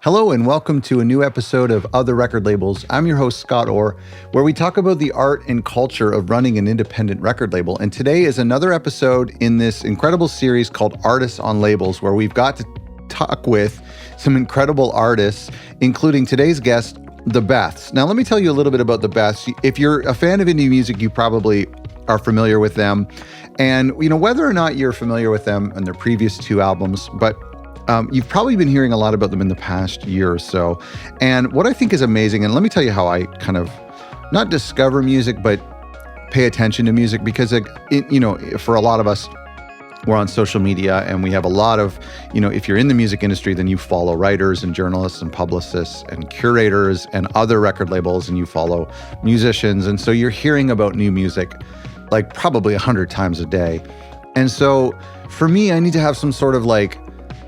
Hello and welcome to a new episode of Other Record Labels. I'm your host, Scott Orr, where we talk about the art and culture of running an independent record label. And today is another episode in this incredible series called Artists on Labels, where we've got to talk with some incredible artists, including today's guest, the Beths. Now, let me tell you a little bit about the Beths. If you're a fan of indie music, you probably are familiar with them. And, whether or not you're familiar with them and their previous two albums, but you've probably been hearing a lot about them in the past year or so. And what I think is amazing, and let me tell you how I kind of not discover music, but pay attention to music, because, for a lot of us, we're on social media and we have a lot of, if you're in the music industry, then you follow writers and journalists and publicists and curators and other record labels, and you follow musicians. And so you're hearing about new music like probably 100 times a day. And so for me, I need to have some sort of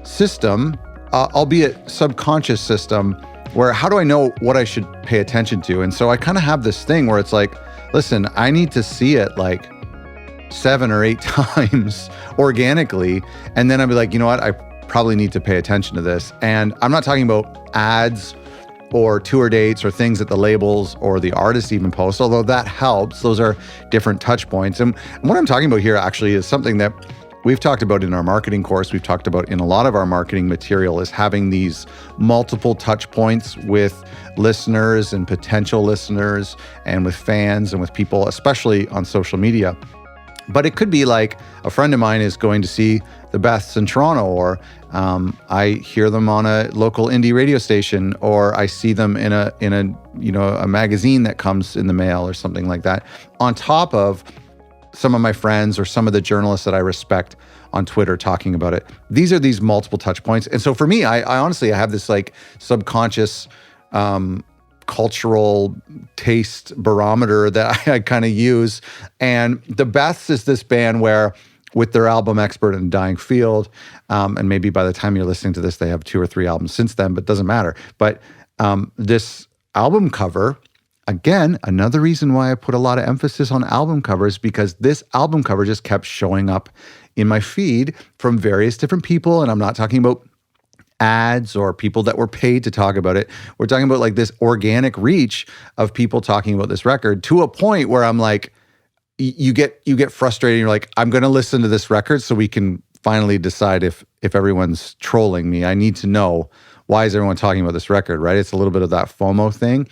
system, albeit subconscious system, where how do I know what I should pay attention to? And so I kind of have this thing where it's like, listen, I need to see it 7 or 8 times organically. And then I'll be like, you know what? I probably need to pay attention to this. And I'm not talking about ads or tour dates or things that the labels or the artists even post, although that helps. Those are different touch points. And what I'm talking about here actually is something that we've talked about in our marketing course. We've talked about in a lot of our marketing material, is having these multiple touch points with listeners and potential listeners and with fans and with people, especially on social media. But it could be like a friend of mine is going to see the Beths in Toronto, or I hear them on a local indie radio station, or I see them in a magazine that comes in the mail or something like that, on top of some of my friends or some of the journalists that I respect on Twitter talking about it. These are these multiple touch points. And so for me, I honestly, I have this subconscious cultural taste barometer that I kind of use. And the Beths is this band where, with their album Expert in a Dying Field, and maybe by the time you're listening to this, they have 2 or 3 albums since then, but it doesn't matter. But this album cover, again, another reason why I put a lot of emphasis on album covers, because this album cover just kept showing up in my feed from various different people. And I'm not talking about ads or people that were paid to talk about it. We're talking about this organic reach of people talking about this record, to a point where I'm like, you get frustrated. You're like, I'm going to listen to this record so we can finally decide if everyone's trolling me. I need to know, why is everyone talking about this record, right? It's a little bit of that FOMO thing.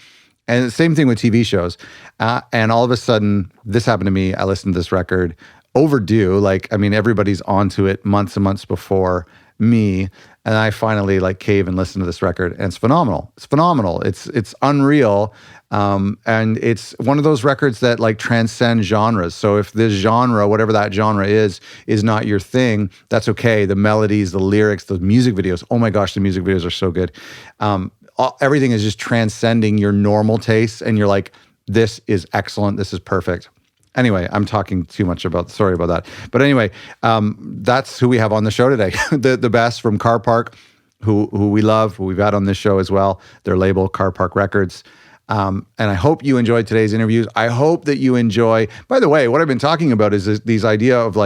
And the same thing with TV shows. And all of a sudden, this happened to me. I listened to this record, overdue. Everybody's onto it months and months before me. And I finally cave and listen to this record, and it's phenomenal. It's phenomenal. It's unreal. And it's one of those records that transcend genres. So if this genre, whatever that genre is not your thing, that's okay. The melodies, the lyrics, the music videos, oh my gosh, the music videos are so good. Everything is just transcending your normal tastes, and you're like, this is excellent, this is perfect. Anyway, I'm talking too much sorry about that. But anyway, that's who we have on the show today. the Beths from Car Park, who we love, who we've had on this show as well, their label, Car Park Records. And I hope you enjoyed today's interviews. I hope that you enjoy, by the way, what I've been talking about is these idea of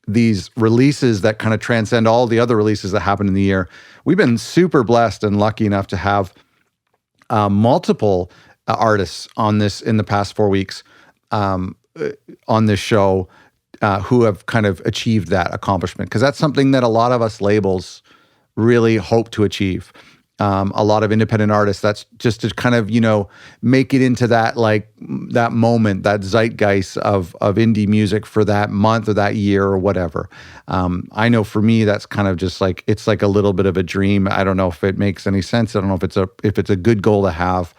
these releases that kind of transcend all the other releases that happen in the year. We've been super blessed and lucky enough to have multiple artists on this in the past 4 weeks on this show who have kind of achieved that accomplishment, because that's something that a lot of us labels really hope to achieve. A lot of independent artists, that's just to kind of, make it into that that moment, that zeitgeist of indie music for that month or that year or whatever. I know for me, that's kind of just it's a little bit of a dream. I don't know if it makes any sense. I don't know if it's a good goal to have,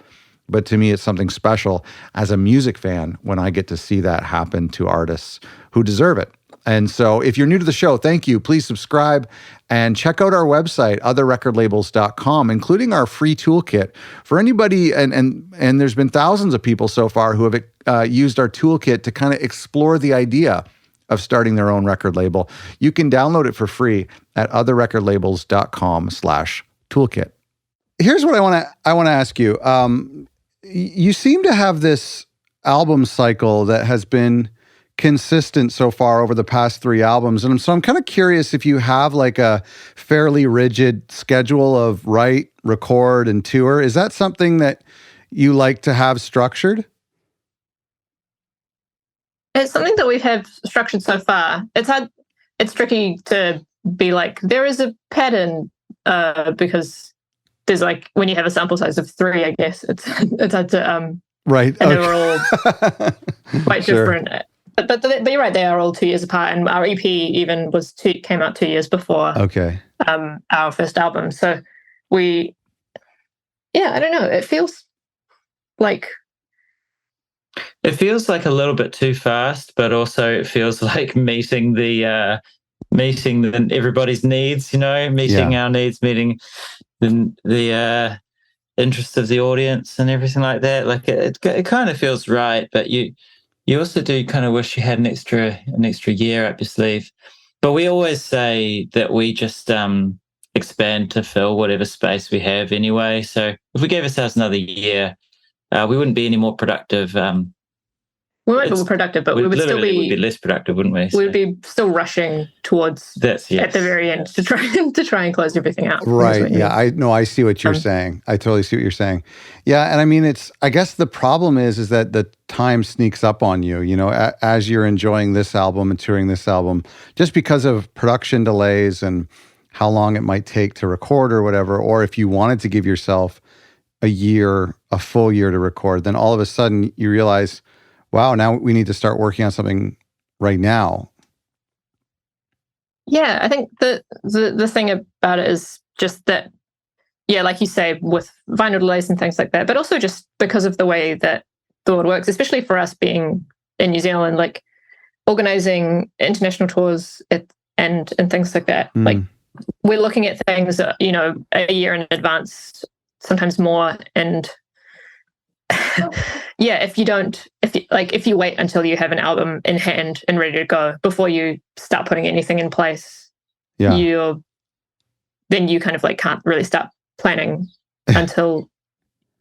but to me, it's something special as a music fan when I get to see that happen to artists who deserve it. And so if you're new to the show, thank you. Please subscribe and check out our website, otherrecordlabels.com, including our free toolkit. For anybody, and there's been thousands of people so far who have used our toolkit to kind of explore the idea of starting their own record label. You can download it for free at otherrecordlabels.com/toolkit. Here's what I want to ask you. You seem to have this album cycle that has been consistent so far over the past 3 albums. And so I'm kind of curious if you have like a fairly rigid schedule of write, record, and tour. Is that something that you like to have structured? It's something that we have structured so far. It's hard. It's tricky to be like, there is a pattern, because there's like, when you have a sample size of 3, I guess it's hard to right. and they're all quite Sure. different. But you're right, they are all 2 years apart, and our EP even came out 2 years before our first album. So I don't know. It feels like a little bit too fast, but also it feels like meeting everybody's needs. Meeting our needs, meeting the interest of the audience and everything like that. Like it kind of feels right, but you also do kind of wish you had an extra year up your sleeve. But we always say that we just expand to fill whatever space we have anyway. So if we gave ourselves another year, we wouldn't be any more productive. We might be more productive, but we would still be less productive, wouldn't we? We would be still rushing towards at the very end to try and close everything out. Right. Yeah. I see what you're saying. I totally see what you're saying. Yeah. And I mean, I guess the problem is that the time sneaks up on you, as you're enjoying this album and touring this album, just because of production delays and how long it might take to record or whatever. Or if you wanted to give yourself a full year to record, then all of a sudden you realize, wow, now we need to start working on something right now. Yeah, I think the thing about it is just that, like you say, with vinyl delays and things like that, but also just because of the way that the world works, especially for us being in New Zealand, like organizing international tours and things like that. Like we're looking at things, a year in advance, sometimes more, and if you wait until you have an album in hand and ready to go before you start putting anything in place, then you kind of like can't really start planning until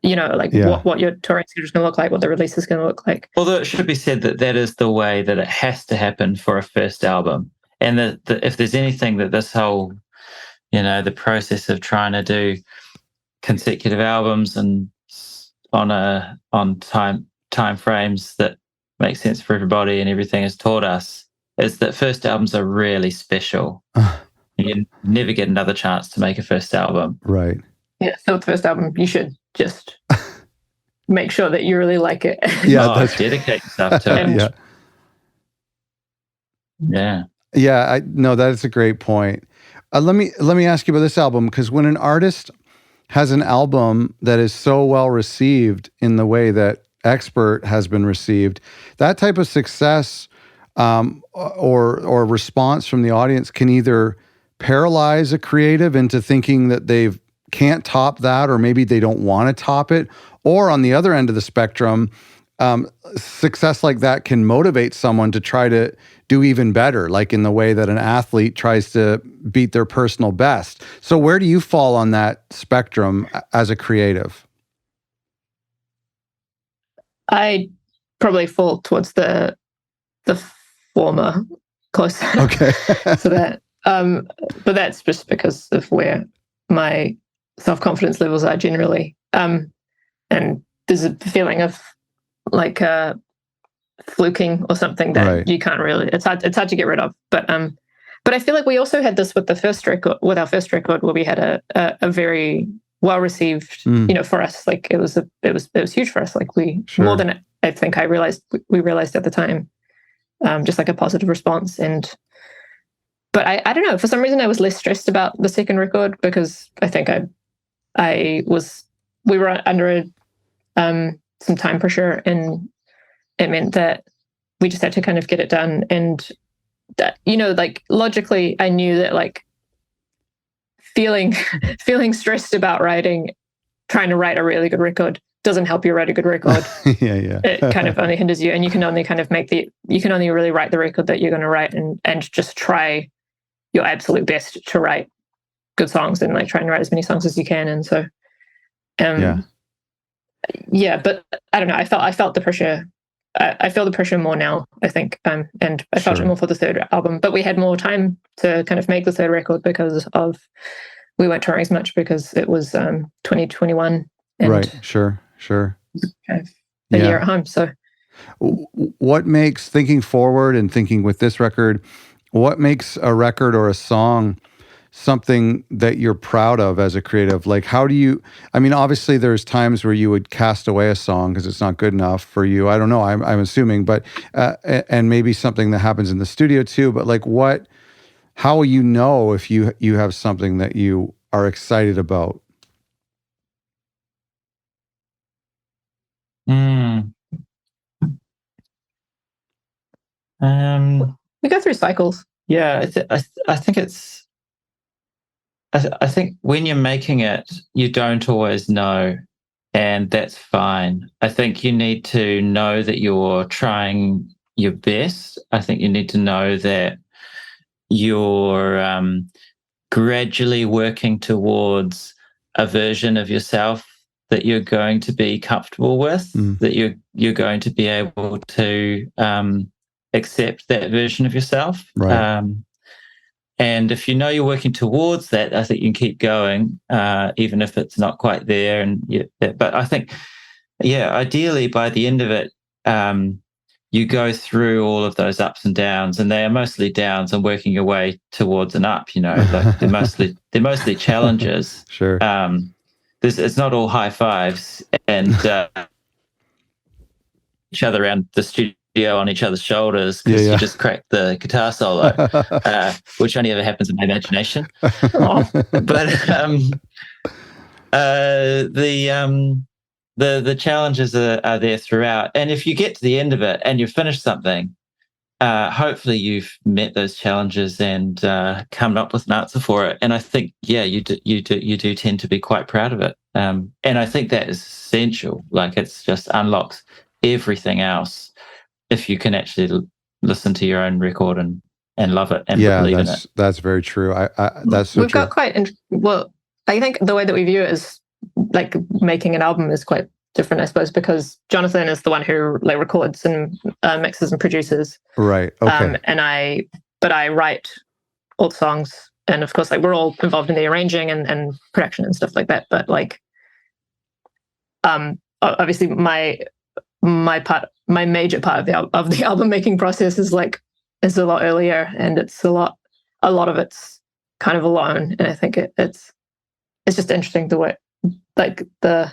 what your touring schedule is going to look like, what the release is going to look like. Although it should be said that is the way that it has to happen for a first album, and that if there's anything that this whole the process of trying to do consecutive albums and on time frames that make sense for everybody and everything has taught us, is that first albums are really special. You never get another chance to make a first album. Right. Yeah, so with the first album, you should just make sure that you really like it. Yeah, dedicate yourself to it. Yeah. No, that is a great point. Let me ask you about this album, because when an artist has an album that is so well received in the way that Expert has been received, that type of success or response from the audience can either paralyze a creative into thinking that they can't top that, or maybe they don't want to top it, or on the other end of the spectrum, success like that can motivate someone to try to do even better, like in the way that an athlete tries to beat their personal best. So where do you fall on that spectrum as a creative? I probably fall towards the former closer. Okay. So that, but that's just because of where my self-confidence levels are generally. And there's a feeling of like fluking or something that you can't really. It's hard to get rid of. But I feel like we also had this with our first record, where we had a very well received. For us, like it was huge for us. Like more than I think we realized at the time, just like a positive response. But I don't know. For some reason, I was less stressed about the second record, because I think we were under some time pressure, and it meant that we just had to kind of get it done. And that, like logically, I knew that like feeling stressed about trying to write a really good record doesn't help you write a good record. Yeah. It kind of only hinders you, and you can only kind of really write the record that you're going to write, and just try your absolute best to write good songs, and like trying to write as many songs as you can. And so, but I don't know. I felt the pressure I feel the pressure more now, I think, and I felt it more for the third album. But we had more time to kind of make the third record because we weren't touring as much because it was 2021. And right. Sure. Kind of a year at home. So, what makes, thinking forward and thinking with this record, what makes a record or a song something that you're proud of as a creative? Like, how do you, I mean, obviously there's times where you would cast away a song because it's not good enough for you. I don't know. I'm assuming, but, and maybe something that happens in the studio too, but like how will you know if you have something that you are excited about? We go through cycles. Yeah, I think it's, I think when you're making it, you don't always know, and that's fine. I think you need to know that you're trying your best. I think you need to know that you're gradually working towards a version of yourself that you're going to be comfortable with, that you're going to be able to accept that version of yourself. Right. And if you know you're working towards that, I think you can keep going, even if it's not quite there. But I think, ideally by the end of it, you go through all of those ups and downs, and they are mostly downs and working your way towards an up. Like they're mostly challenges. Sure. It's not all high fives and each other around the studio on each other's shoulders because you just cracked the guitar solo, which only ever happens in my imagination. But the challenges are there throughout, and if you get to the end of it and you've finished something, hopefully you've met those challenges and come up with an answer for it. And I think you do tend to be quite proud of it, and I think that is essential. Like, it's just unlocks everything else if you can actually listen to your own record and love it and believe in it. That's very true. That's so we've true. got I think the way that we view it is like making an album is quite different, I suppose, because Jonathan is the one who like records and mixes and produces. Right. Okay. But I write all the songs, and of course, like we're all involved in the arranging and production and stuff like that. But like, obviously, my major part of the album making process is a lot earlier, and it's a lot of it's kind of alone. And I think it's just interesting the way, like the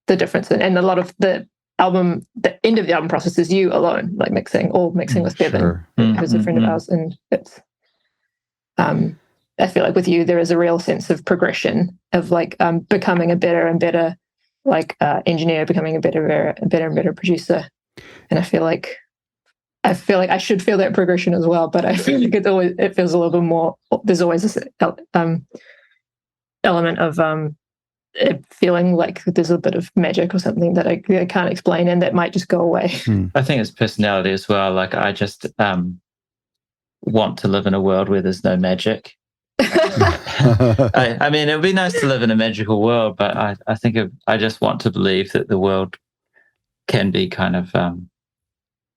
difference, and a lot of the end of the album process is you alone, like mixing with Bevan, who's a friend of ours, and it's I feel like with you there is a real sense of progression of like becoming a better and better engineer, becoming a better and better producer, and I feel like I should feel that progression as well, but I feel like it feels a little bit more. There's always this element of it feeling like there's a bit of magic or something that I can't explain, and that might just go away. I think it's personality as well. Like, I just want to live in a world where there's no magic. I mean, it would be nice to live in a magical world, but I think I just want to believe that the world can be kind of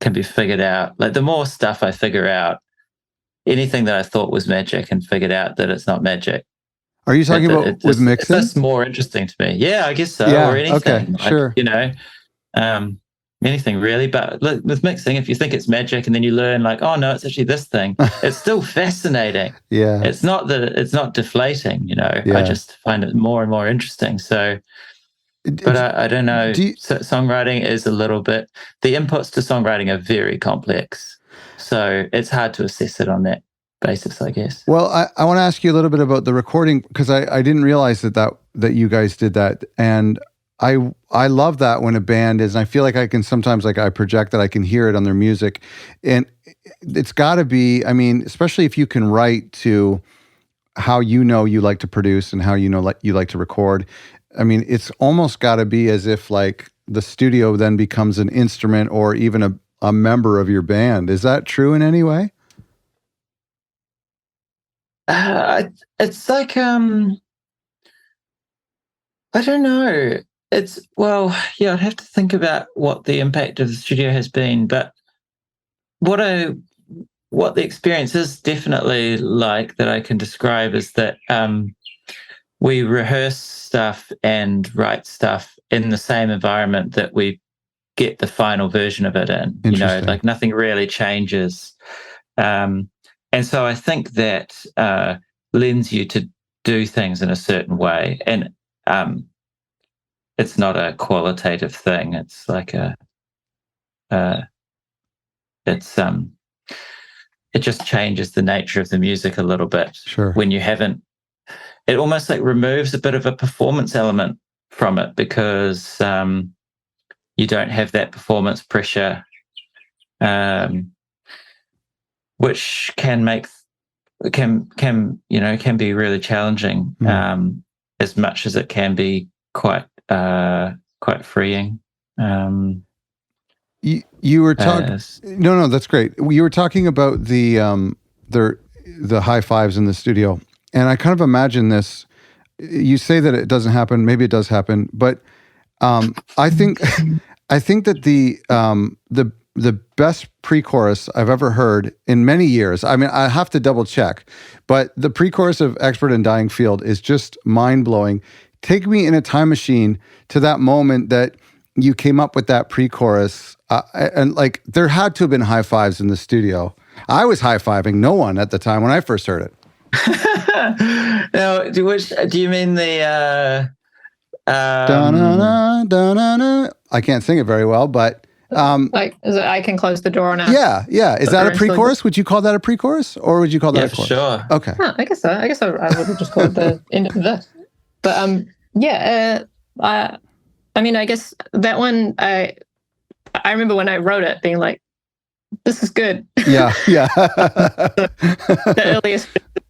can be figured out. Like, the more stuff I figure out, anything that I thought was magic and figured out that it's not magic. Are you talking about with mixing? That's more interesting to me. Yeah, I guess so. Yeah, or anything. Okay, sure. Anything really. But look, with mixing, if you think it's magic and then you learn like, oh no, it's actually this thing, it's still fascinating. Yeah. It's not deflating, I just find it more and more interesting. So, but I don't know. Songwriting is a little bit, the inputs to songwriting are very complex. So it's hard to assess it on that basis, I guess. Well, I want to ask you a little bit about the recording, because I didn't realize that you guys did that, and I love that when a band is, and I feel like I can sometimes, like, I project that I can hear it on their music, and it's got to be, I mean, especially if you can write to how you like to produce and how you like to record. I mean, it's almost got to be as if like the studio then becomes an instrument or even a member of your band. Is that true in any way? It's like I don't know. I'd have to think about what the impact of the studio has been, but what the experience is definitely like that I can describe is that we rehearse stuff and write stuff in the same environment that we get the final version of it in. Like nothing really changes. And so I think that lends you to do things in a certain way. And it's not a qualitative thing. It's like it just changes the nature of the music a little bit. Sure. When you haven't, it almost like removes a bit of a performance element from it because you don't have that performance pressure, which can be really challenging, as much as it can be quite freeing. You were talking. No, that's great. You were talking about the high fives in the studio, and I kind of imagine this. You say that it doesn't happen. Maybe it does happen, but I think that the best pre-chorus I've ever heard in many years. I mean, I have to double check, but the pre-chorus of "Expert in Dying Field" is just mind blowing. Take me in a time machine to that moment that you came up with that pre-chorus. And like, there had to have been high fives in the studio. I was high-fiving no one at the time when I first heard it. Now, do you mean the da-na-na, I can't sing it very well, but like, is it "I Can Close the Door" now? Yeah. Is that a pre-chorus? Would you call that a pre-chorus, or would you call that a chorus? Sure. Okay. I guess so. I would have just called it the end of this. But I mean, I guess that one, I remember when I wrote it being like, this is good. Yeah. The earliest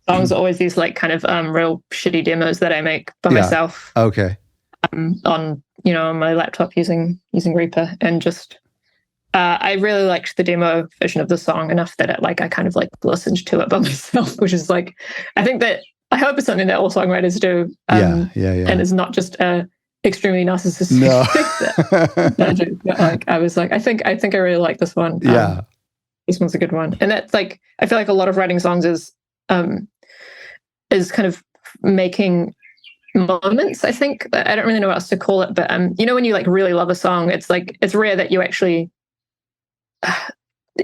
songs are always these like kind of real shitty demos that I make by myself. Okay. On my laptop using Reaper, and just I really liked the demo version of the song enough that I kind of like listened to it by myself, which is like, I hope it's something that all songwriters do. Yeah. And it's not just a extremely narcissistic thing. Like, I was like, I think I really like this one. This one's a good one. And that's like, I feel like a lot of writing songs is kind of making moments. I think I don't really know what else to call it, but when you like really love a song, it's like, it's rare that you actually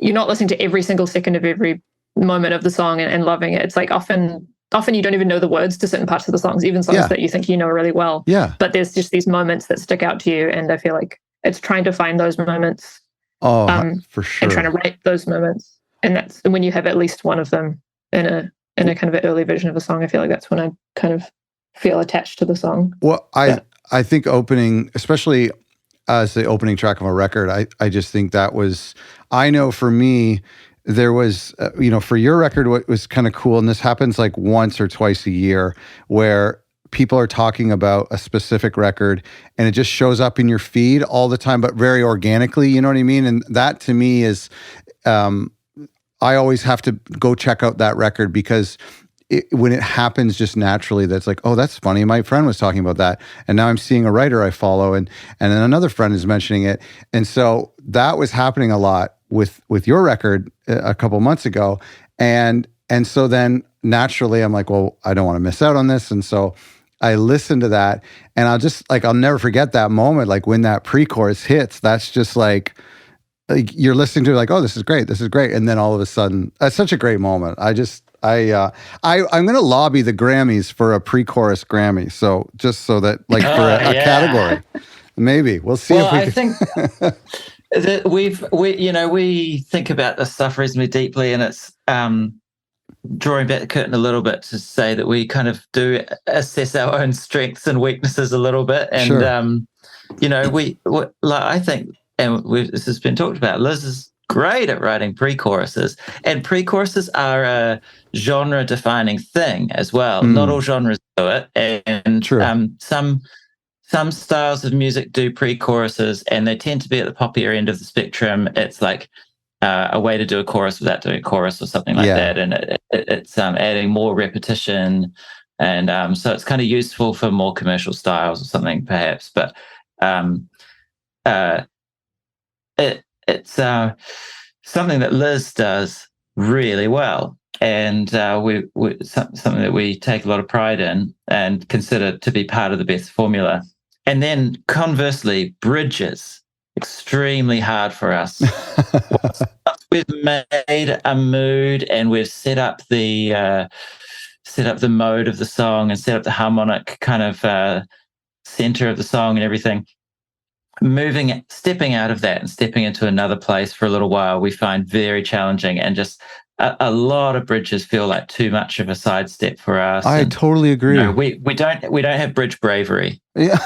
you're not listening to every single second of every moment of the song and loving it. It's like often you don't even know the words to certain parts of the songs, even songs that you think you know really well. Yeah. But there's just these moments that stick out to you, and I feel like it's trying to find those moments. For sure. And trying to write those moments, and that's when you have at least one of them in a kind of an early version of a song. I feel like that's when I kind of feel attached to the song. Well, I think opening, especially as the opening track of a record, I just think that was. I know for me, there was, for your record, what was kind of cool, and this happens like once or twice a year, where people are talking about a specific record and it just shows up in your feed all the time, but very organically, you know what I mean? And that to me is, I always have to go check out that record, because when it happens just naturally, that's like, oh, that's funny. My friend was talking about that. And now I'm seeing a writer I follow, and then another friend is mentioning it. And so that was happening a lot with your record a couple months ago. And so then naturally I'm like, well, I don't want to miss out on this. And so I listened to that, and I'll never forget that moment. Like when that pre-chorus hits, that's just like you're listening to it like, oh, this is great. And then all of a sudden, that's such a great moment. I'm going to lobby the Grammys for a pre-chorus Grammy. So just so that like for a category, maybe we'll see. I think that we think about this stuff reasonably deeply, and it's drawing back the curtain a little bit to say that we kind of do assess our own strengths and weaknesses a little bit. And, I think, and this has been talked about, Liz is great at writing pre-choruses, and pre-choruses are a genre-defining thing as well. Not all genres do it. And some styles of music do pre-choruses, and they tend to be at the poppier end of the spectrum. It's like a way to do a chorus without doing a chorus or something like that. And it's adding more repetition. And so it's kind of useful for more commercial styles or something, perhaps. But It's something that Liz does really well, and something that we take a lot of pride in and consider to be part of the Beths formula. And then conversely, bridges, extremely hard for us. We've made a mood and we've set up the mode of the song and set up the harmonic kind of center of the song and everything. Stepping out of that and stepping into another place for a little while, we find very challenging, and just a lot of bridges feel like too much of a sidestep for us. I totally agree. We don't have bridge bravery. Yeah.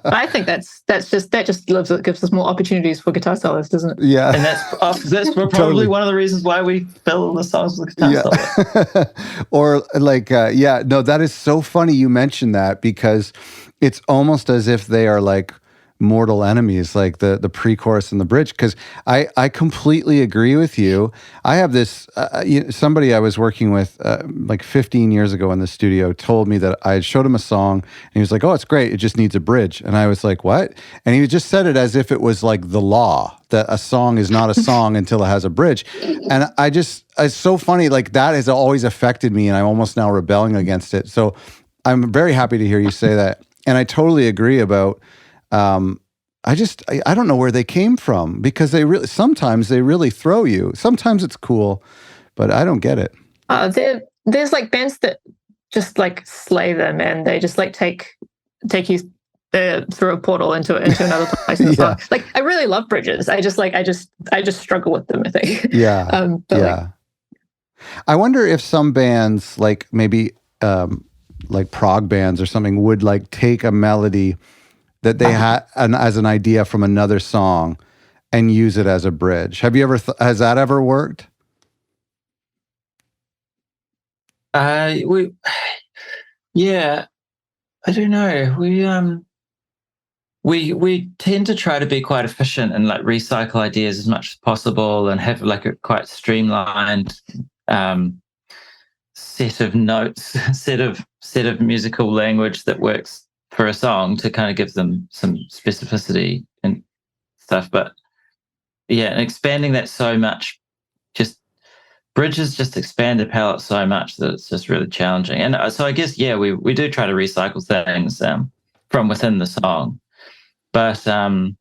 I think that just gives us more opportunities for guitar solos, doesn't it? Yeah. And that's probably Totally. one of the reasons why we fill the songs with guitar solos. Or no, that is so funny you mentioned that, because it's almost as if they are like mortal enemies, like the pre-chorus and the bridge, because I completely agree with you. I have this somebody I was working with like 15 years ago in the studio told me that I had showed him a song and he was like, "Oh, it's great, it just needs a bridge." And I was like, "What?" And he just said it as if it was like the law that a song is not a song until it has a bridge. And it's so funny, like that has always affected me, and I'm almost now rebelling against it. So I'm very happy to hear you say that. And I totally agree about I don't know where they came from, because sometimes they really throw you. Sometimes it's cool, but I don't get it. There's like bands that just like slay them, and they just like take you through a portal into another place in the song. Like, I really love bridges. I just struggle with them, I think. Yeah. I wonder if some bands, like maybe like prog bands or something, would like take a melody that they had as an idea from another song and use it as a bridge. Have you ever, has that ever worked? I don't know. We tend to try to be quite efficient and like recycle ideas as much as possible and have like a quite streamlined set of notes, set of musical language that works for a song to kind of give them some specificity and stuff. But yeah, and expanding that so much, just bridges just expand the palette so much that it's just really challenging. And so I guess, we do try to recycle things from within the song. But I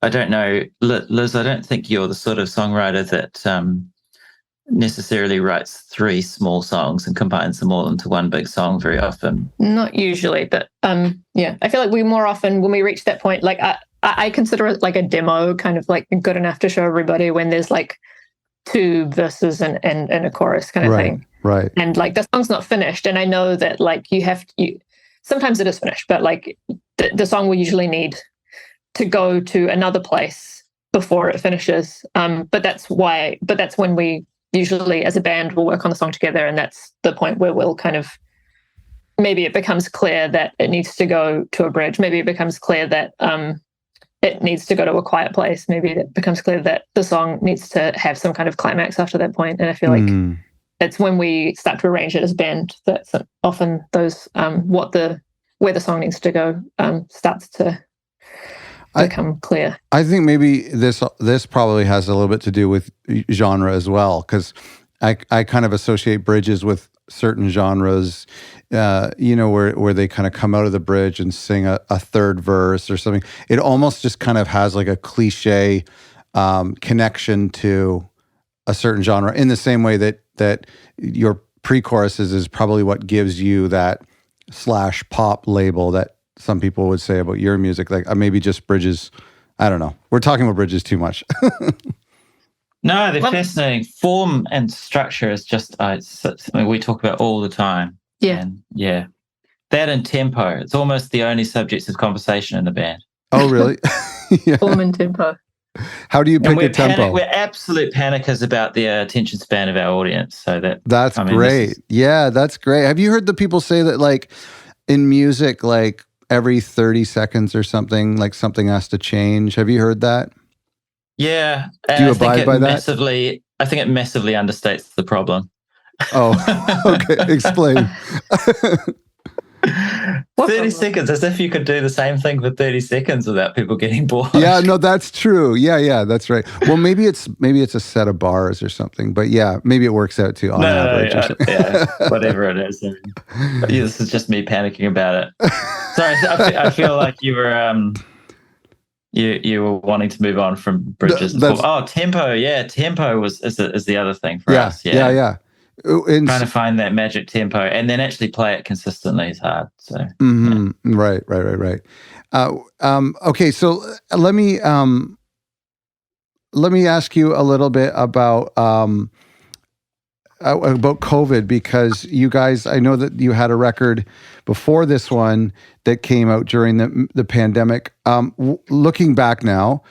don't know, Liz, I don't think you're the sort of songwriter that necessarily writes 3 small songs and combines them all into one big song very often. Not usually, but I feel like we more often, when we reach that point, like I consider it like a demo, kind of like good enough to show everybody, when there's like 2 verses and a chorus kind of thing. Right. And like the song's not finished, and I know that like sometimes it is finished, but like the song will usually need to go to another place before it finishes. But that's when we usually as a band will work on the song together, and that's the point where we'll kind of, maybe it becomes clear that it needs to go to a bridge. Maybe it becomes clear that it needs to go to a quiet place. Maybe it becomes clear that the song needs to have some kind of climax after that point. And I feel like it's when we start to arrange it as a band that's often those where the song needs to go starts to become clear. I think maybe this probably has a little bit to do with genre as well, because I kind of associate bridges with certain genres, where they kind of come out of the bridge and sing a third verse or something. It almost just kind of has like a cliche connection to a certain genre, in the same way that your pre-choruses is probably what gives you that /pop label that some people would say about your music. Like maybe just bridges. I don't know. We're talking about bridges too much. No, they're fascinating. Form and structure is just something we talk about all the time. Yeah. And that and tempo. It's almost the only subjects of conversation in the band. Oh, really? Yeah. Form and tempo. How do you pick a tempo? We're absolute panickers about the attention span of our audience. So that's great. Yeah, that's great. Have you heard the people say that, like, in music, like every 30 seconds or something, like something has to change? Have you heard that? Yeah. Do you abide by that? I think it massively understates the problem. Oh, okay. Explain. What 30 problem? seconds, as if you could do the same thing for 30 seconds without people getting bored. Yeah, no, that's true. Yeah, that's right. Well, maybe it's a set of bars or something, but yeah, maybe it works out to on average or something. Yeah, whatever it is. This is just me panicking about it. Sorry, I feel like you were you were wanting to move on from bridges. Tempo. Yeah, tempo is the other thing for us. Yeah. Trying to find that magic tempo and then actually play it consistently is hard. So Right. Okay, so let me ask you a little bit about COVID, because you guys, I know that you had a record before this one that came out during the pandemic. Looking back now,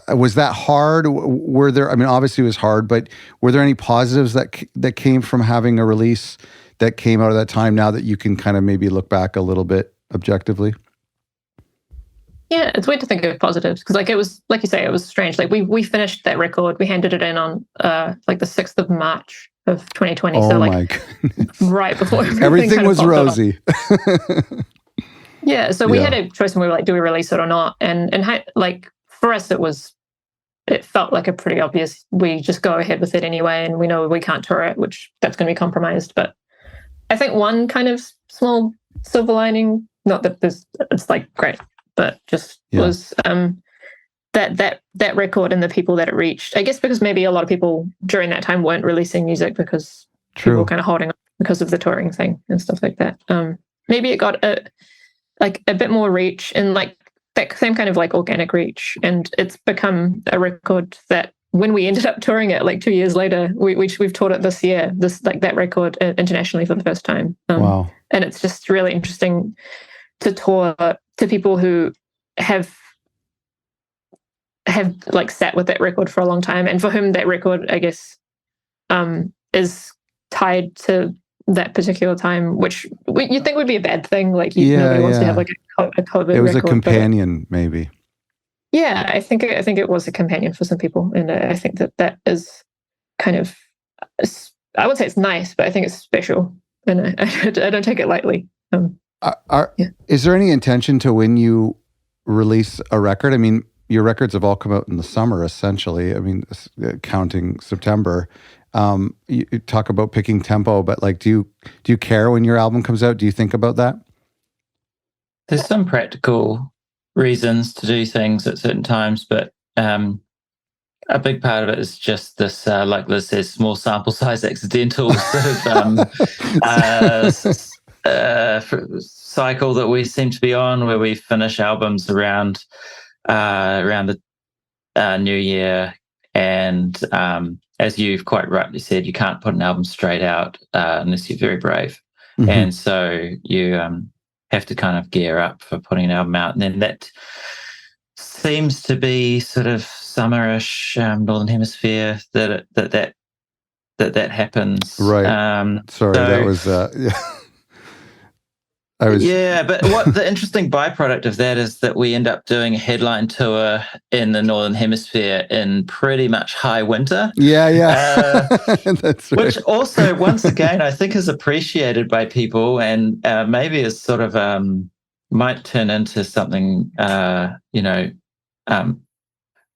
was that hard? Were there? I mean, obviously it was hard, but were there any positives that came from having a release that came out of that time? Now that you can kind of maybe look back a little bit objectively. Yeah, it's weird to think of positives because, like, it was, like you say, it was strange. Like we finished that record, we handed it in on like the 6th of March of 2020. Oh, so my like goodness. right before everything was rosy. Yeah, so we had a choice when we were like, do we release it or not? And like for us, it felt like a pretty obvious. We just go ahead with it anyway, and we know we can't tour it, which that's going to be compromised. But I think one kind of small silver lining, not that it's like great, but just was that record and the people that it reached. I guess because maybe a lot of people during that time weren't releasing music because people were kind of holding on because of the touring thing and stuff like that. Maybe it got a bit more reach and like that same kind of like organic reach, and it's become a record that when we ended up touring it like 2 years later, we've toured it this year, that record internationally for the first time. Wow. And it's just really interesting to tour to people who have like sat with that record for a long time, and for whom that record, I guess, is tied to that particular time, which you think would be a bad thing. Like nobody wants to have like a COVID. It was record, a companion, maybe. Yeah, I think it was a companion for some people, and I think that is kind of, I would say it's nice, but I think it's special, and I don't take it lightly. Is there any intention to when you release a record? I mean, your records have all come out in the summer, essentially. I mean, counting September. You talk about picking tempo, but like, do you care when your album comes out? Do you think about that? There's some practical reasons to do things at certain times, but a big part of it is just this, like Liz says, small sample size accidental sort of cycle that we seem to be on, where we finish albums around the New Year, and as you've quite rightly said, you can't put an album straight out unless you're very brave, and so you have to kind of gear up for putting an album out, and then that seems to be sort of summerish, Northern Hemisphere that happens. Right. Sorry, that was but what the interesting byproduct of that is that we end up doing a headline tour in the Northern Hemisphere in pretty much high winter. Yeah. That's right. Which also, once again, I think is appreciated by people, and maybe is sort of might turn into something,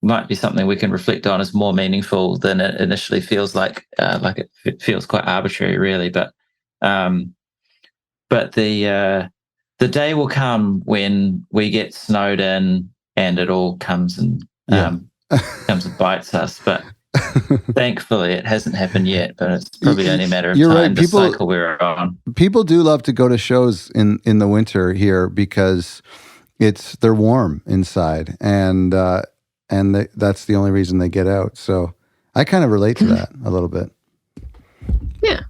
might be something we can reflect on as more meaningful than it initially feels like. It feels quite arbitrary, really, but the day will come when we get snowed in and it all comes and bites us. But thankfully, it hasn't happened yet. But it's probably only a matter of time. Right. The cycle we're on. People do love to go to shows in the winter here because they're warm inside, and that's the only reason they get out. So I kind of relate to that a little bit. Yeah.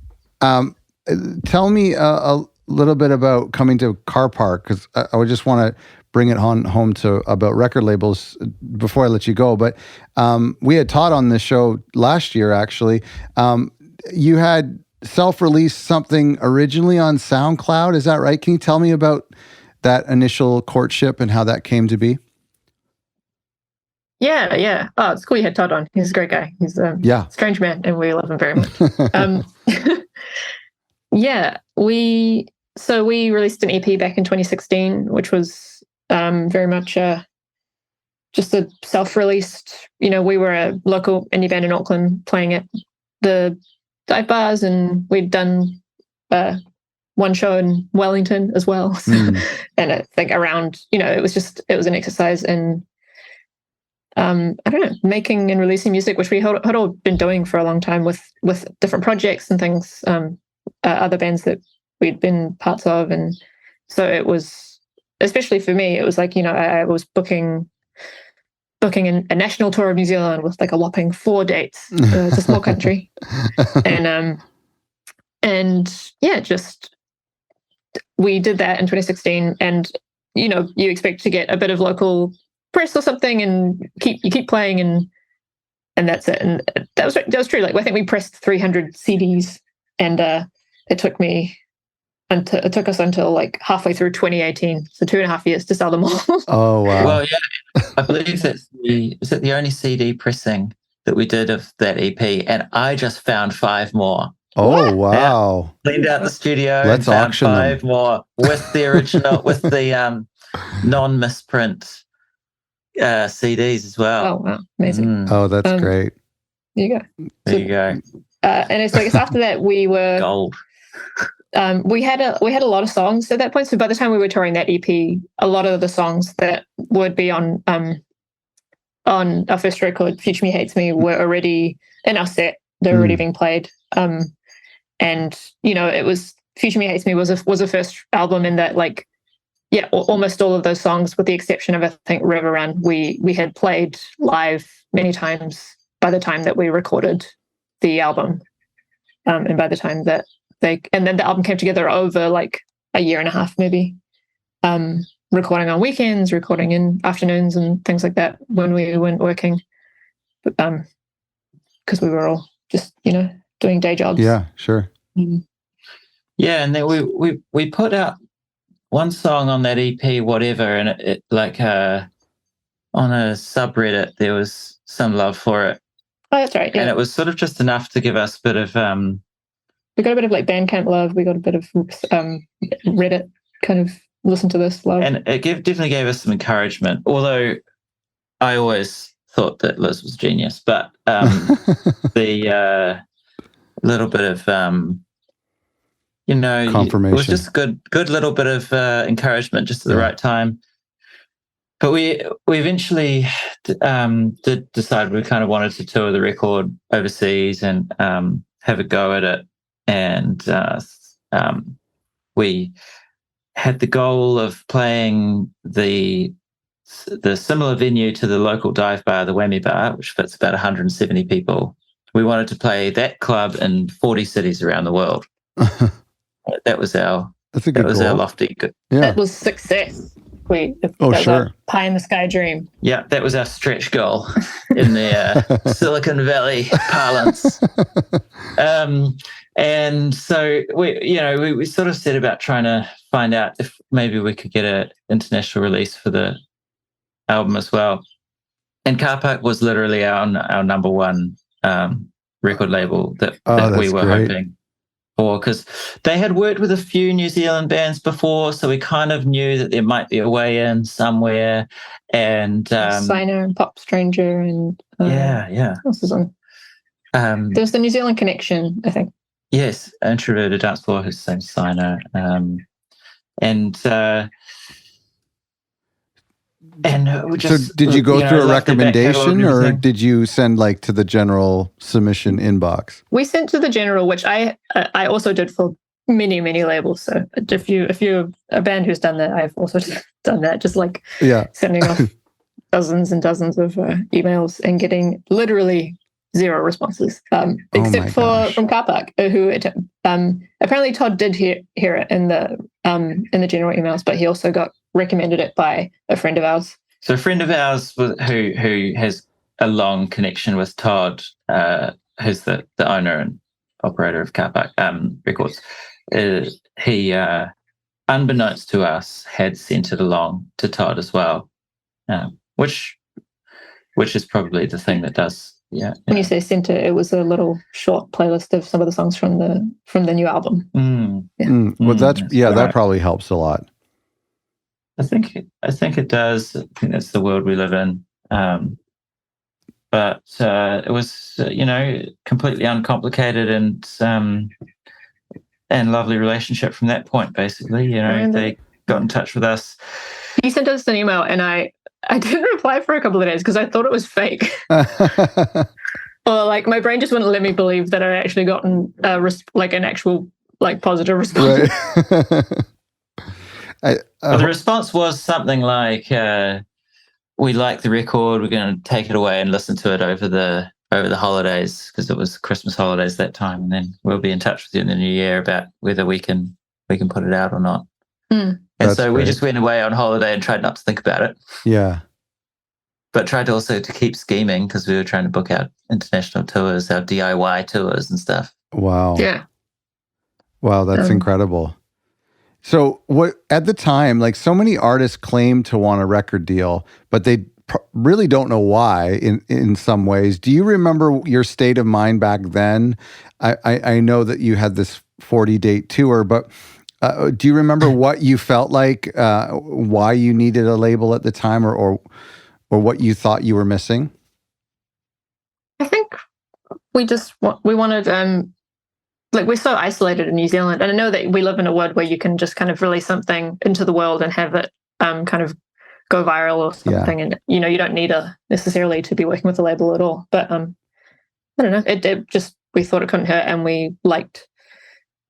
Tell me a little bit about coming to Car Park, because I would just want to bring it home to about record labels before I let you go. But we had Todd on this show last year, actually. You had self-released something originally on SoundCloud. Is that right? Can you tell me about that initial courtship and how that came to be? Yeah. Oh, it's cool you had Todd on. He's a great guy. He's a strange man, and we love him very much. Yeah, we So we released an EP back in 2016, which was very much just a self-released. We were a local indie band in Auckland playing at the dive bars, and we'd done one show in Wellington as well. So, and I think around, it was an exercise in, I don't know, making and releasing music, which we had all been doing for a long time with different projects and things, other bands that we'd been parts of. And so it was, especially for me, it was like, I was booking a national tour of New Zealand with like a whopping 4 dates. It's a small country. And yeah, just, we did that in 2016, and, you expect to get a bit of local press or something, and you keep playing, and that's it. And that was true. Like, I think we pressed 300 CDs, and it took us until like halfway through 2018, so 2.5 years to sell them all. Oh wow! Well, yeah, I believe is it the only CD pressing that we did of that EP, and I just found 5 more. Oh wow! Yeah. Cleaned out the studio. Let's and found auction 5 them. more with the original, with the non-misprint CDs as well. Oh wow, amazing! Oh, that's great. There you go. There you go. And it's like, after that we were Gold. We had a lot of songs at that point. So by the time we were touring that EP, a lot of the songs that would be on our first record, Future Me Hates Me, were already in our set. They were already being played. And it was, Future Me Hates Me was a first album in that, like, yeah, almost all of those songs, with the exception of, I think, River Run, we had played live many times by the time that we recorded the album. And by the time that and then the album came together over like a year and a half, maybe, recording on weekends, recording in afternoons and things like that when we weren't working, but because we were all just doing day jobs. Yeah, sure. Yeah, and then we put out one song on that EP, whatever, and it like on a subreddit there was some love for it. Oh, that's right. Yeah. And it was sort of just enough to give us a bit of we got a bit of like Bandcamp love. We got a bit of Reddit kind of listen to this love. And it definitely gave us some encouragement, although I always thought that Liz was genius. But the little bit of, confirmation. It was just good little bit of encouragement just at the right time. But we eventually did decide we kind of wanted to tour the record overseas and have a go at it. And we had the goal of playing the similar venue to the local dive bar, the Whammy Bar, which fits about 170 people. We wanted to play that club in 40 cities around the world. That was our lofty goal. Yeah. That was success. That was a pie in the sky dream. Yeah, that was our stretch goal in the Silicon Valley parlance. And so we sort of set about trying to find out if maybe we could get an international release for the album as well. And Car Park was literally our number one record label that we were hoping for, because they had worked with a few New Zealand bands before, so we kind of knew that there might be a way in somewhere. And Signer and Pop Stranger and yeah. What else is on? There's the New Zealand Connection, I think. Yes, Introverted Dance Floor, who's the same Signer, and we just. So did you go through a recommendation, or did you send like to the general submission inbox? We sent to the general, which I also did for many, many labels. So if you're a band who's done that, I've also done that. Just like sending off dozens and dozens of emails and getting literally 0 responses, except from Car Park, who apparently Todd did hear it in the general emails, but he also got recommended it by a friend of ours. So a friend of ours who has a long connection with Todd, who's the owner and operator of Car Park Records. He, unbeknownst to us, had sent it along to Todd as well, which is probably the thing that does When you say center, it was a little short playlist of some of the songs from the new album. Well, that's right. that probably helps a lot. I think it does. I think that's the world we live in. But it was, completely uncomplicated and lovely relationship from that point. Basically, they got in touch with us. You sent us an email, and I didn't reply for a couple of days because I thought it was fake. Or like my brain just wouldn't let me believe that I'd actually gotten an actual positive response. Right. The response was something like, "We like the record. We're going to take it away and listen to it over the holidays because it was Christmas holidays that time, and then we'll be in touch with you in the new year about whether we can put it out or not." And That's so great. we just went away on holiday and tried not to think about it. Yeah. But tried also to keep scheming because we were trying to book out international tours, our DIY tours and stuff. Wow. Yeah. Wow, that's incredible. So what at the time, like so many artists claim to want a record deal, but they really don't know why in some ways. Do you remember your state of mind back then? I know that you had this 40-date tour, but do you remember what you felt like, why you needed a label at the time or what you thought you were missing? I think we wanted, we're so isolated in New Zealand. And I know that we live in a world where you can just kind of release something into the world and have it kind of go viral or something. Yeah. And, you don't need necessarily to be working with a label at all. But I don't know, it just, we thought it couldn't hurt and we liked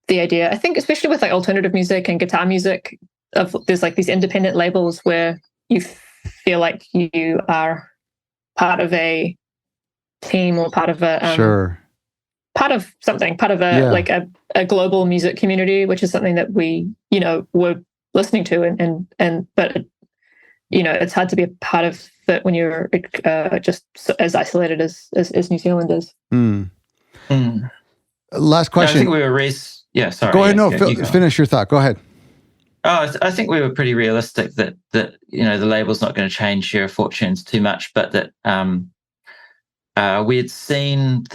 the idea. I think especially with alternative music and guitar music, there's these independent labels where you feel like you are part of a team or part of a part of something, part of a global music community, which is something that we were listening to but it's hard to be a part of it when you're just as isolated as New Zealand is. Last question. I think we were sorry. Go ahead. Finish your thought. Go ahead. Oh, I think we were pretty realistic that the label's not going to change your fortunes too much, but that we had seen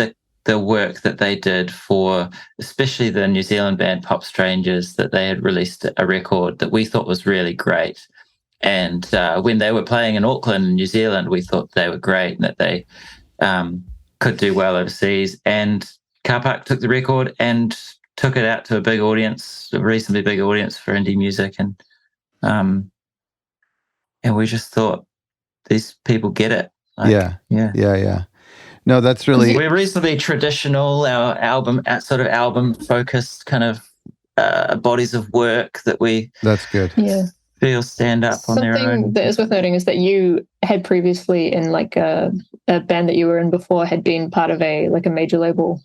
the work that they did for, especially the New Zealand band Pop Strangers, that they had released a record that we thought was really great. And when they were playing in Auckland, New Zealand, we thought they were great and that they could do well overseas. And Car Park took the record and took it out to a big audience, a reasonably big audience for indie music, and we just thought these people get it. Yeah. No, that's really. We're reasonably traditional. Our album focused kind of bodies of work that we. That's good. Yeah. Feel stand up on their own. Something that is worth noting is that you had previously in a band that you were in before had been part of a major label.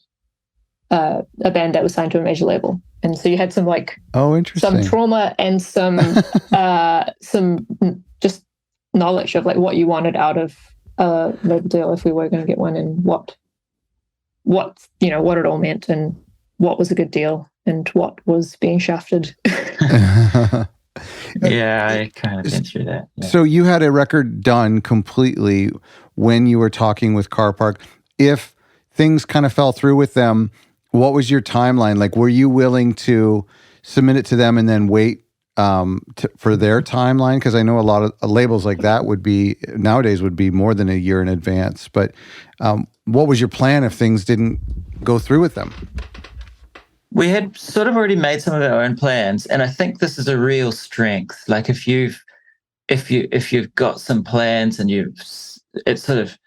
A band that was signed to a major label, and so you had some interesting, some trauma and some just knowledge of what you wanted out of a label deal if we were going to get one, and what it all meant and what was a good deal and what was being shafted. Yeah, I kind of went through that. Yeah. So you had a record done completely when you were talking with Car Park. If things kind of fell through with them, what was your timeline? Were you willing to submit it to them and then wait for their timeline? Because I know a lot of labels like that nowadays would be more than a year in advance. But what was your plan if things didn't go through with them? We had sort of already made some of our own plans, and I think this is a real strength. If you've got some plans and it sort of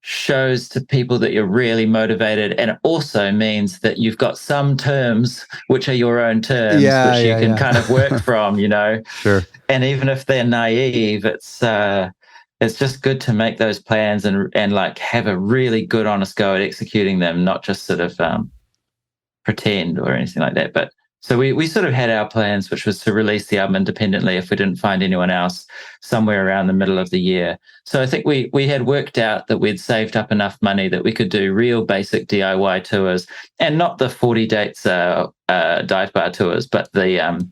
shows to people that you're really motivated, and it also means that you've got some terms which are your own terms, which you can kind of work from, Sure. And even if they're naive, it's just good to make those plans and have a really good honest go at executing them, not just sort of pretend or anything like that. But so we sort of had our plans, which was to release the album independently if we didn't find anyone else somewhere around the middle of the year. So I think we had worked out that we'd saved up enough money that we could do real basic DIY tours, and not the 40 dates dive bar tours, but the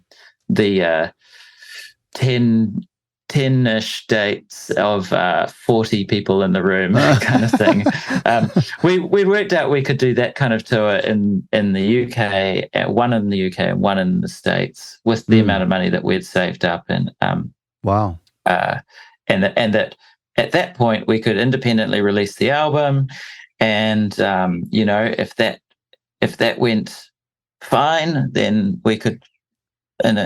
10 10-ish dates of 40 people in the room, kind of thing. We worked out we could do that kind of tour in the UK, one in the UK and one in the States, with the amount of money that we'd saved up. And wow. And that at that point we could independently release the album, and if that went fine, then we could, in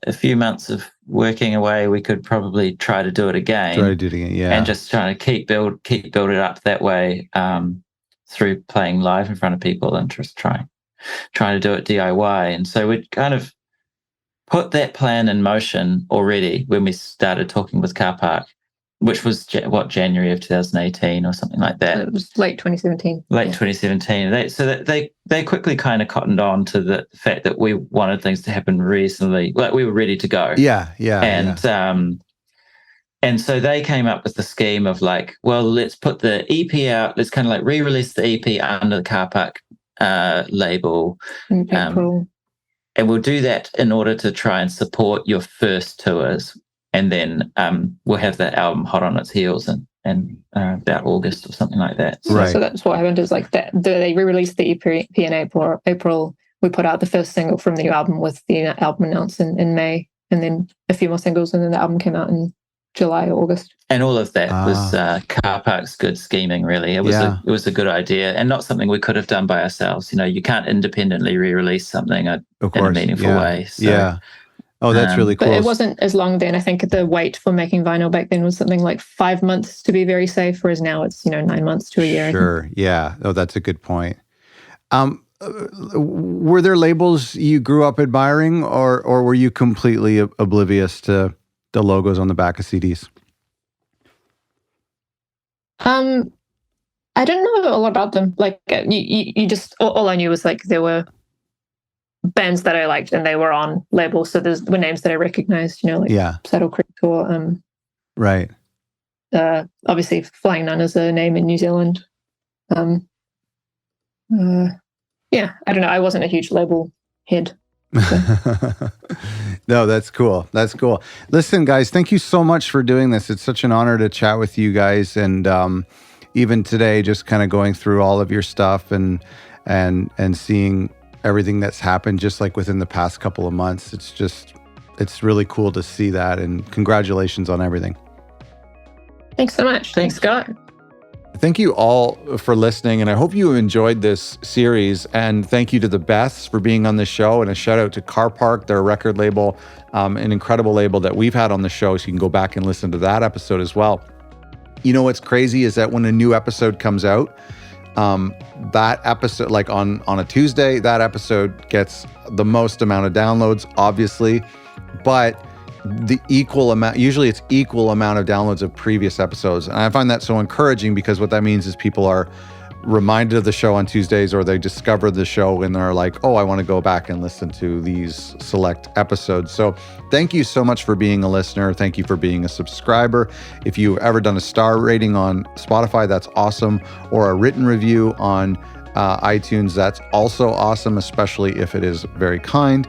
a few months of working away, we could probably try to do it again. And just trying to keep build it up that way, through playing live in front of people and just trying to do it DIY. And so we'd kind of put that plan in motion already when we started talking with Car Park, which was January of 2018 or something like that. It was late 2017. 2017. They quickly kind of cottoned on to the fact that we wanted things to happen reasonably, like we were ready to go. And so they came up with the scheme of like, well, let's put the EP out. Let's kind of like re-release the EP under the Car Park label. In April. And we'll do that in order to try and support your first tours. And then we'll have that album hot on its heels in about August or something like that. So that's what happened, is like that they re-released the EP in April. We put out the first single from the new album with the album announced in May, and then a few more singles, and then the album came out in July or August. And all of that was Car Park's good scheming, really. It was a good idea, and not something we could have done by ourselves. You can't independently re-release something in a meaningful way. So, oh, that's really cool. But it wasn't as long then. I think the wait for making vinyl back then was something like 5 months to be very safe, whereas now it's 9 months to a year. Sure, yeah. Oh, that's a good point. Were there labels you grew up admiring, or were you completely oblivious to the logos on the back of CDs? I don't know a lot about them. Like you just all I knew was like there were bands that I liked and they were on labels, so there were names that I recognized, like Saddle Creek or right. Obviously Flying Nun is a name in New Zealand. I don't know. I wasn't a huge label head. So. No, that's cool. That's cool. Listen, guys, thank you so much for doing this. It's such an honor to chat with you guys, and even today, just kind of going through all of your stuff and seeing everything that's happened just like within the past couple of months. It's really cool to see that, and congratulations on everything. Thanks so much. Thanks, Scott. Thank you all for listening, and I hope you enjoyed this series. And thank you to the Beths for being on the show, and a shout out to Car Park, their record label, an incredible label that we've had on the show, so you can go back and listen to that episode as well. What's crazy is that when a new episode comes out, that episode, like on a Tuesday, that episode gets the most amount of downloads, obviously, but the equal amount, usually it's equal amount of downloads of previous episodes. And I find that so encouraging, because what that means is people are reminded of the show on Tuesdays, or they discover the show and they're like, oh, I want to go back and listen to these select episodes. So thank you so much for being a listener. Thank you for being a subscriber. If you've ever done a star rating on Spotify, that's awesome. Or a written review on iTunes, that's also awesome, especially if it is very kind.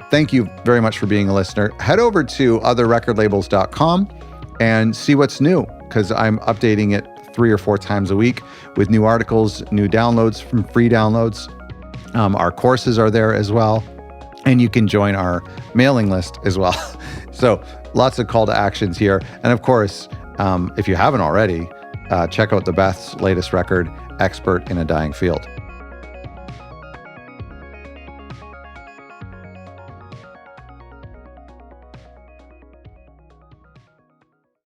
Thank you very much for being a listener. Head over to otherrecordlabels.com and see what's new, because I'm updating it 3 or 4 times a week with new articles, new downloads from free downloads. Our courses are there as well, and you can join our mailing list as well. So lots of call to actions here. And of course, if you haven't already, check out the Beths' latest record, Expert in a Dying Field.